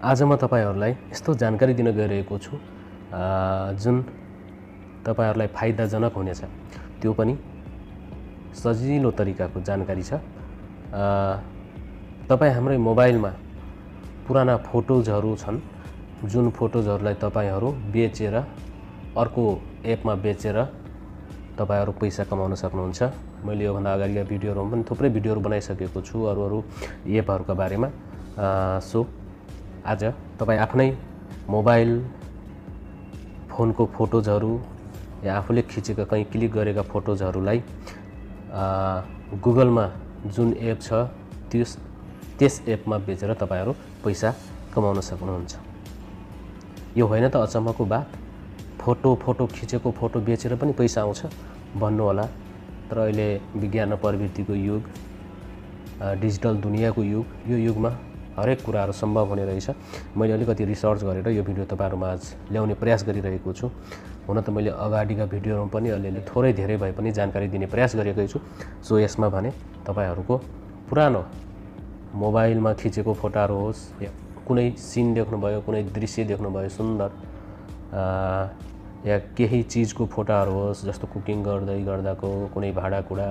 आज म तपाईहरुलाई यस्तो जानकारी दिन गइरहेको छु जुन तपाईहरुलाई फाइदाजनक हुनेछ। त्यो पनि सजिलो तरिकाको जानकारी छ। तपाई हाम्रै मोबाइलमा पुराना फोटोजहरु छन् जुन फोटोजहरुलाई तपाईहरु बेचेर अर्को एपमा बेचेर तपाईहरु पैसा कमाउन सक्नुहुन्छ। मैले यो भन्दा अगाडिका भिडियोहरुमा पनि थुप्रै भिडियोहरु बनाइसकेको छु अरु एपहरुका बारेमा। सो आज तपाई आफ्नै मोबाइल फोनको फोटोजहरु या आफूले खिचेका कहीं क्लिक गरेका फोटोजहरुलाई गुगलमा जुन एप छ त्यस एपमा बेचेर तपाईहरु पैसा कमाउन सक्नुहुन्छ। यो होइन त अचम्मको बात? फोटो खिचेको फोटो बेचेर पनि पैसा आउँछ भन्नु होला। तर अहिले विज्ञान र प्रविधिको युग, डिजिटल दुनियाँको युग, यो युगमा हरेक कुराहरु सम्भव हुने रहेछ। मैले अलिकति रिसर्च गरेर यो भिडियो तपाईहरुमाझ ल्याउने प्रयास गरिरहेको छु। हुन त मैले अगाडिका भिडियोहरुमा पनि अलिअलि थोरै धेरै भए पनि जानकारी दिने प्रयास गरेकै छु। सो यसमा भने तपाईहरुको पुरानो मोबाइलमा खिचेको फोटोहरु होस् या कुनै सीन देख्नुभयो, कुनै दृश्य देख्नुभयो सुन्दर, या केही चीजको फोटोहरु होस् जस्तो कुकिङ गर्दाको कुनै भाडाकुडा,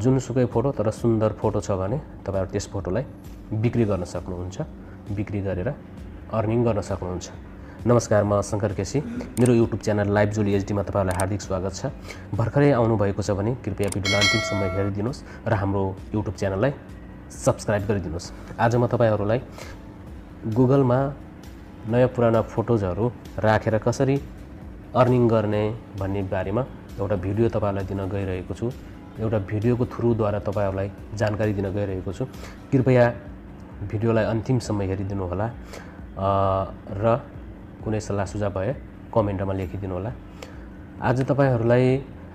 जुनसुकै फोटो तर सुन्दर फोटो छ भने तपाईहरु त्यस फोटोलाई बिक्री गर्न सक्नुहुन्छ। बिक्री गरेर अर्निङ गर्न सक्नुहुन्छ। नमस्कार, म शंकर केसी। मेरो युट्युब च्यानल लाइभ जोली एचडी मा तपाईहरुलाई हार्दिक स्वागत छ। भर्खरै आउनु भएको छ भने कृपया भिडियोलाई अन्तिमसम्म हेरिदिनुस् र हाम्रो युट्युब च्यानललाई सब्स्क्राइब गरिदिनुस्। आज म तपाईहरुलाई गुगलमा नयाँ पुराना फोटोजहरु राखेर कसरी अर्निङ गर्ने भन्ने बारेमा एउटा भिडियो तपाईहरुलाई दिन गइरहेको छु। एउटा भिडियोको थ्रुद्वारा तपाईहरुलाई जानकारी दिन गइरहेको छु। कृपया भिडियोलाई अन्तिमसम्म हेरिदिनु होला र कुनै सल्लाह सुझाव भए कमेन्टमा लेखिदिनु होला। आज तपाईहरुलाई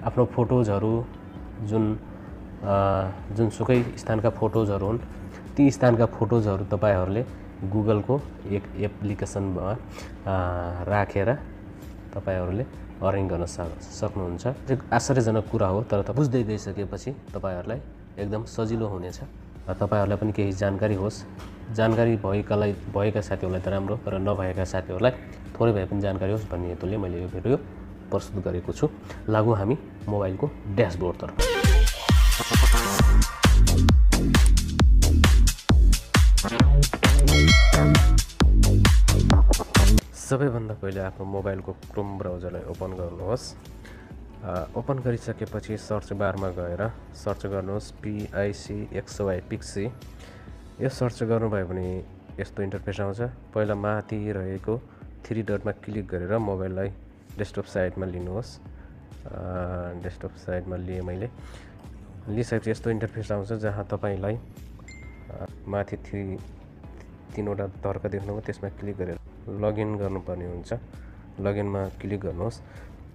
आफ्नो फोटोजहरु जुनसुकै स्थानका फोटोजहरु हुन्, ती स्थानका फोटोजहरु तपाईहरुले गुगलको एक एप्लिकेसनमा राखेर तपाईहरुले अर्निङ गर्न सक्नुहुन्छ। आश्चर्यजनक कुरा हो, तर बुझ्दै गइसकेपछि तपाईहरुलाई एकदम सजिलो हुनेछ। तपाईहरुलाई पनि केही जानकारी होस्। जानकारी भएका साथीहरुलाई त राम्रो, तर नभएका साथीहरुलाई थोरै भए पनि जानकारी होस् भन्ने हेतुले मैले यो भिडियो प्रस्तुत गरेको छु। लागौं हामी मोबाइलको ड्याशबोर्डतर्फ। सबैभन्दा पहिले आफ्नो मोबाइलको क्रोम ब्राउजरलाई ओपन गर्नुहोस्। ओपन गरिसकेपछि सर्च बारमा गएर सर्च गर्नुहोस् PICXY पिक्सी। यो सर्च गर्नुभयो भने यस्तो इन्टरफेस आउँछ। पहिला माथि रहेको 3 डटमा क्लिक गरेर मोबाइललाई डेस्कटप साइडमा लिनुहोस्। डेस्कटप साइडमा लिए मैले। लिइसकेपछि यस्तो इन्टरफेस आउँछ जहाँ तपाईलाई माथि 3 वटा धर्का देख्नुभयो, त्यसमा क्लिक गरेर लगइन गर्नुपर्ने हुन्छ। लगइनमा क्लिक गर्नुहोस्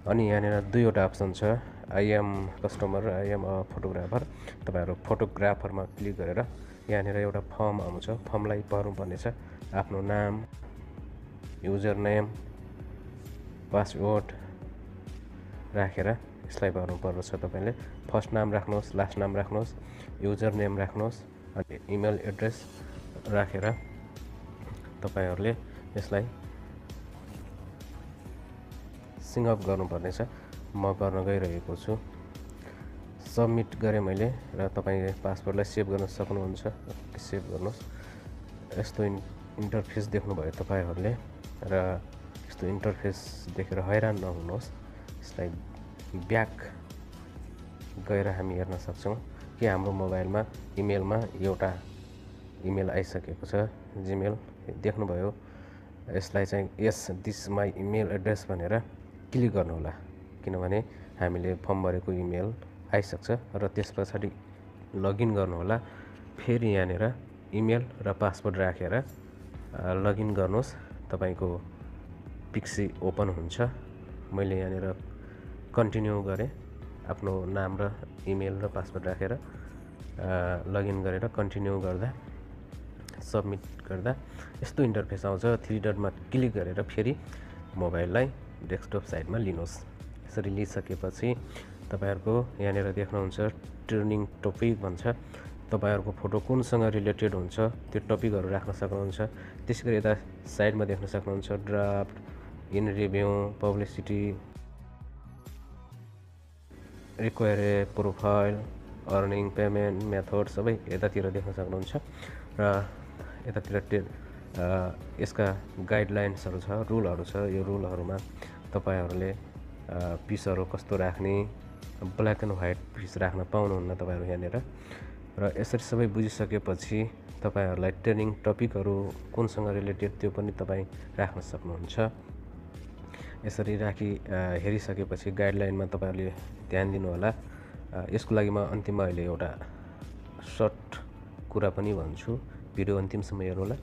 अनि यहाँनिर 2 वटा अप्सन छ, आई एम कस्टमर र आई एम अ फोटोग्राफर। तपाईहरु फोटोग्राफरमा क्लिक गरेर यहाँनिर एउटा फर्म आउँछ। फर्मलाई भर्नुपर्ने छ। आफ्नो नाम, युजर नेम, पासवर्ड राखेर यसलाई भर्नुपर्छ। तपाईले फर्स्ट नाम राख्नुहोस्, लास्ट नाम राख्नुहोस्, युजर नेम राख्नुहोस् अनि इमेल एड्रेस राखेर तपाईहरुले यसलाई सिङ अप गर्नुपर्ने छ। म गर्न गइरहेको छु। सबमिट गरे मैले र तपाईले पासवर्डलाई सेभ गर्न सक्नुहुन्छ। सेभ गर्नुहोस्। यस्तो इन्टरफेस देख्नुभयो तपाईहरुले र यस्तो इन्टरफेस देखेर हैरान नहुनुहोस्। यसलाई ब्याक गएर हामी हेर्न सक्छौं कि हाम्रो मोबाइलमा इमेलमा एउटा इमेल आइसकेको छ। जीमेल देख्नुभयो। यसलाई चाहिँ यस दिस माई इमेल एड्रेस भनेर क्लिक गर्नु होला, किनभने हामीले फर्म भरेको इमेल आइसक्छ र त्यसपछि लगइन गर्नु होला। फेरि यहाँनिर इमेल र पासवर्ड राखेर लगइन गर्नुहोस्। तपाईको पिक्सी ओपन हुन्छ। मैले यहाँनिर कन्टिन्यू गरे। आफ्नो नाम र इमेल र पासवर्ड राखेर लगइन गरेर कन्टिन्यू गर्दा सबमिट गर्दा यस्तो इन्टरफेस आउँछ। 3 डटमा क्लिक गरेर फेरि मोबाइललाई डेस्कटप साइडमा लिनुहोस्। यसरी लिइसकेपछि तपाईहरुको यहाँनिर देख्नुहुन्छ ट्रेनिङ टपिक भन्छ। तपाईहरुको फोटो कुनसँग रिलेटेड हुन्छ त्यो टपिकहरु राख्न सक्नुहुन्छ। त्यसैगरी यता साइडमा देख्न सक्नुहुन्छ draft, in review, publicity, required profile, earning, payment method सबै यतातिर देख्न सक्नुहुन्छ। र यतातिर यसका गाइडलाइन्सहरु छ, रुलहरु छ। यो रुलहरुमा तपाईहरुले पिसहरु कस्तो राख्ने, ब्ल्याक एन्ड व्हाइट पिस राख्न पाउनुहुन्न तपाईहरु यहाँनिर। र यसरी सबै बुझिसकेपछि तपाईहरुलाई ट्रेनिङ टपिकहरु कुनसँग रिलेटेड त्यो पनि तपाई राख्न सक्नुहुन्छ। यसरी हेरिसकेपछि गाइडलाइनमा तपाईहरुले ध्यान दिनु होला। यसको लागि म अन्तिममा अहिले एउटा सर्ट कुरा पनि भन्छु, भिडियो अन्तिमसम्म हेर्नु होला।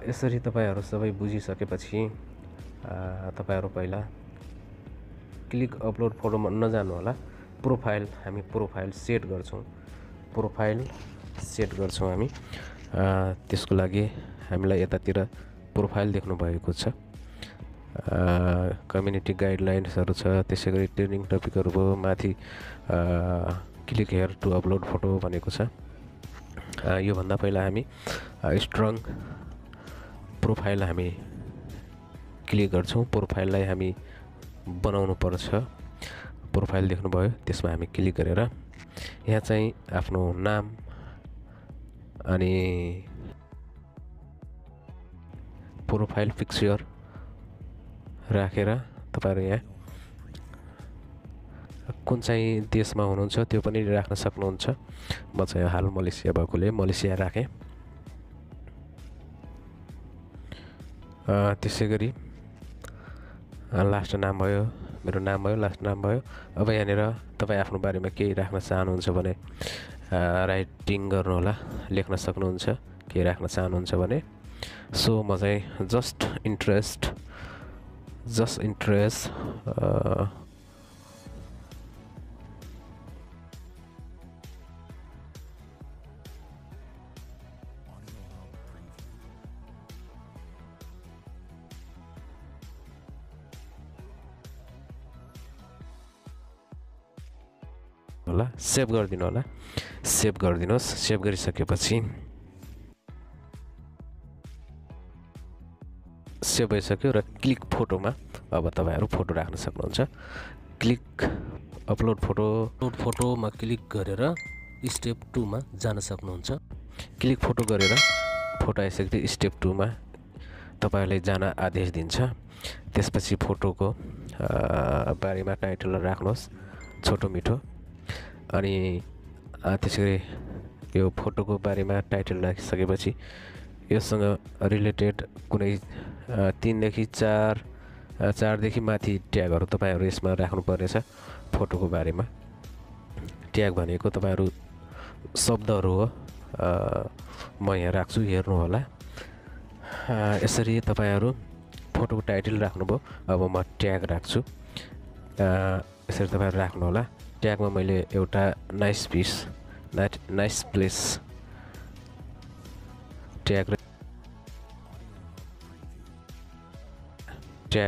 यसरी तपाईहरु सबै बुझिसकेपछि तपाईहरु पहिला क्लिक अपलोड फोटोमा नजानु होला। हामी प्रोफाइल सेट गर्छौं। हामी त्यसको लागि हामीलाई यतातिर प्रोफाइल देख्नु भएको छ। कम्युनिटी गाइडलाइन्सहरु छ, त्यसैगरी ट्रेनिङ टपिकहरु भयो। माथि click here to upload photo भनेको छ। यो भन्दा पहिला हामी स्ट्रङ प्रोफाइल हामी क्लिक गर्छौं। प्रोफाइललाई हामी बनाउनु पर्छ। प्रोफाइल देख्नुभयो, त्यसमा हामी क्लिक गरेर यहाँ चाहिँ आफ्नो नाम अनि प्रोफाइल पिक्चर राखेर तपाईहरु यहाँ कुन चाहिँ देशमा हुनुहुन्छ त्यो पनि राख्न सक्नुहुन्छ। म चाहिँ हाल मलेसिया भएकोले मलेसिया राखे। त्यसैगरी लास्ट नाम भयो, मेरो नाम भयो, लास्ट नाम भयो। अब यहाँनिर तपाई आफ्नो बारेमा केही राख्न चाहनुहुन्छ भने राइटिङ गर्नु होला, लेख्न सक्नुहुन्छ के राख्न चाहनुहुन्छ भने। सो म चाहिँ जस्ट इन्ट्रेस्ट होला, सेभ गरिदिनु होला। सेभ गरिदिनुहोस्। सेभ गरिसकेपछि सेभ भइसक्यो र क्लिक फोटोमा अब तपाईहरु फोटो राख्न सक्नुहुन्छ। क्लिक अपलोड फोटोमा क्लिक गरेर स्टेप 2 मा जान सक्नुहुन्छ। क्लिक फोटो गरेर फोटो आइसकेपछि स्टेप 2 मा तपाईहरुले जान आदेश दिन्छ। त्यसपछि फोटोको बारेमा टाइटल राख्नुहोस् छोटो मिठो। अनि त्यसैगरी यो फोटोको बारेमा टाइटल राखिसकेपछि यससँग रिलेटेड कुनै 3 देखि 4 देखि माथि ट्यागहरु तपाईहरु यसमा राख्नु पर्नेछ। फोटोको बारेमा ट्याग भनेको तपाईहरु शब्दहरु हो। म यहाँ राख्छु, हेर्नु होला। यसरी तपाईहरु फोटोको टाइटल राख्नुभयो। अब म ट्याग राख्छु। यसरी तपाईहरु राख्नु होला। ट्यागमा मैले एउटा नाइस प्लेस ट्याग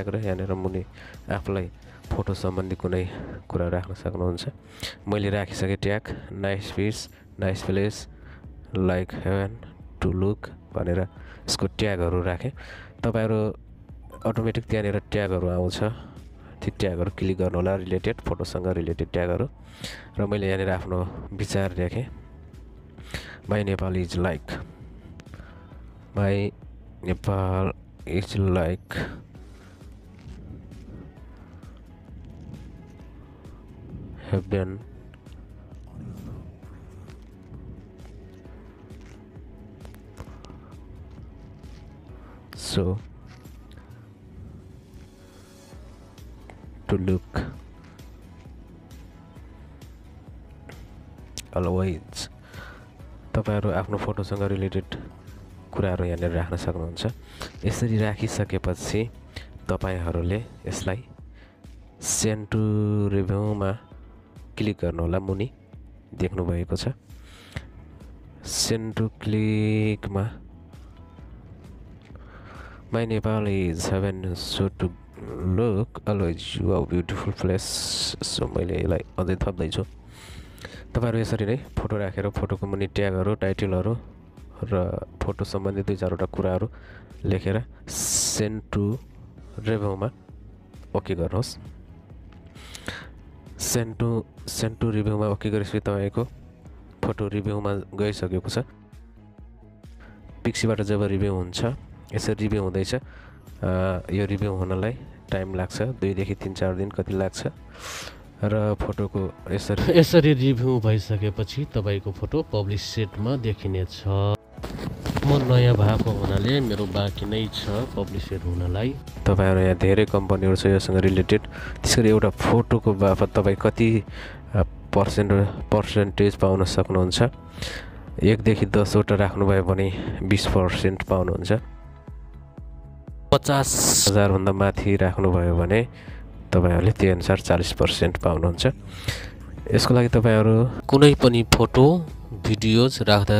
र यहाँनिर मुनि आफूलाई फोटो सम्बन्धी कुनै कुरा राख्न सक्नुहुन्छ। मैले राखिसके tag nice place like heaven to look भनेर यसको ट्यागहरु राखे। तपाईहरु अटोमेटिक त्यहाँनिर ट्यागहरु आउँछ। ती ट्यागहरु क्लिक गर्नु होला, रिलेटेड फोटोसँग रिलेटेड ट्यागहरु। र मैले यहाँनिर आफ्नो विचार राखे। My Nepal is like heaven so to look always। तपाईहरु आफ्नो फोटोसँग रिलेटेड कुराहरु यहाँनिर राख्न सक्नुहुन्छ। यसरी राखिसकेपछि तपाईहरुले यसलाई सेन्ड टु रिभ्यूमा क्लिक गर्नु होला। मुनि देख्नु भएको छ सेन्ड टु क्लिकमा my Nepal is heaven so to look always you are beautiful place. So मैले यसलाई अझै थप्दैछु। तपाईहरु यसरी नै फोटो राखेर फोटोको मुनि ट्यागहरु टाइटलहरु र फोटो सम्बन्धी 2-4 वटा कुराहरु लेखेर सेन्ड टु रिभ्यूमा ओके गर्नुहोस्। सेन्ड टु रिभ्यूमा ओके गरेपछि तपाईको फोटो रिभ्यूमा गइसकेको छ। पिक्सीबाट जब रिभ्यू हुन्छ यसरी रिभ्यू हुँदैछ। यो रिभ्यू हुनलाई टाइम लाग्छ 2 देखि 3-4 दिन कति लाग्छ र फोटोको यसरी रिभ्यू भइसकेपछि तपाईको फोटो पब्लिश सेटमा देखिनेछ। म नयाँ भएको हुनाले मेरो बाँकी नै छ पब्लिसेट हुनलाई। तपाईहरु यहाँ धेरै कम्पनीहरु छ योसँग रिलेटेड। त्यसरी एउटा फोटोको बापत तपाई कति पर्सेन्टेज पाउन सक्नुहुन्छ। 1 देखि 10 वटा राख्नुभयो भने 20% पाउनुहुन्छ। 50,000 भन्दा माथि राख्नुभयो भने तपाईहरुले त्यही अनुसार 40% पाउनुहुन्छ। यसको लागि तपाईहरु कुनै पनि फोटो भिडियोज राख्दा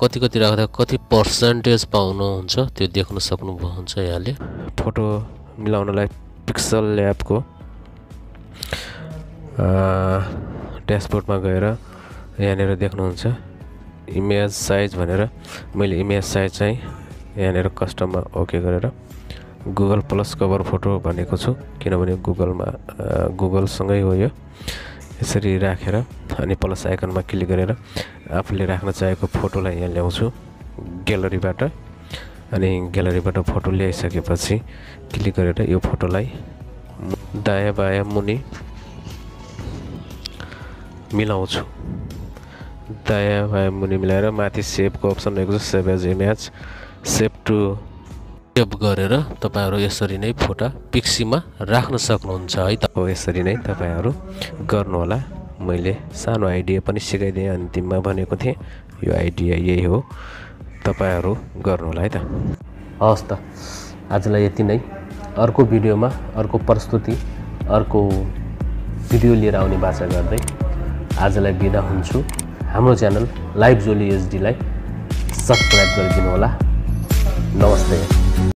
कति राख्दा कति पर्सेन्टेज पाउनुहुन्छ त्यो देख्न सक्नुहुन्छ। यहाँले फोटो मिलाउनलाई पिक्सल ल्याबको ड्याशबोर्डमा गएर यहाँनिर देख्नुहुन्छ इमेज साइज भनेर। मैले इमेज साइज चाहिँ यहाँनिर कस्टममा ओके गरेर गुगल प्लस कभर फोटो भनेको छु किनभने गुगलसँगै हो यो। यसरी राखेर अनि प्लस आइकनमा क्लिक गरेर आफूले राख्न चाहेको फोटोलाई यहाँ ल्याउँछु ग्यालरीबाट। अनि ग्यालरीबाट फोटो ल्याइसकेपछि क्लिक गरेर यो फोटोलाई दायाँ बायाँ मुनि मिलाउँछु। दायाँ बायाँ मुनि मिलाएर माथि सेभको अप्सन रहेको छ save as image save to save गरेर तपाईहरु यसरी नै फोटो पिक्सीमा राख्न सक्नुहुन्छ है त। यसरी नै तपाईहरु गर्नु होला। मैले सानो आइडिया पनि सिकाइदिएँ अन्तिममा भनेको थिएँ यो आइडिया यही हो तपाईहरु गर्नु होला है त। हस् त आजलाई यति नै। अर्को भिडियोमा अर्को प्रस्तुति अर्को भिडियो लिएर आउने बाचा गर्दै आजलाई बिदा हुन्छु। हाम्रो च्यानल लाइभ जोली एचडी लाई सब्स्क्राइब गरिदिनु होला। नमस्ते।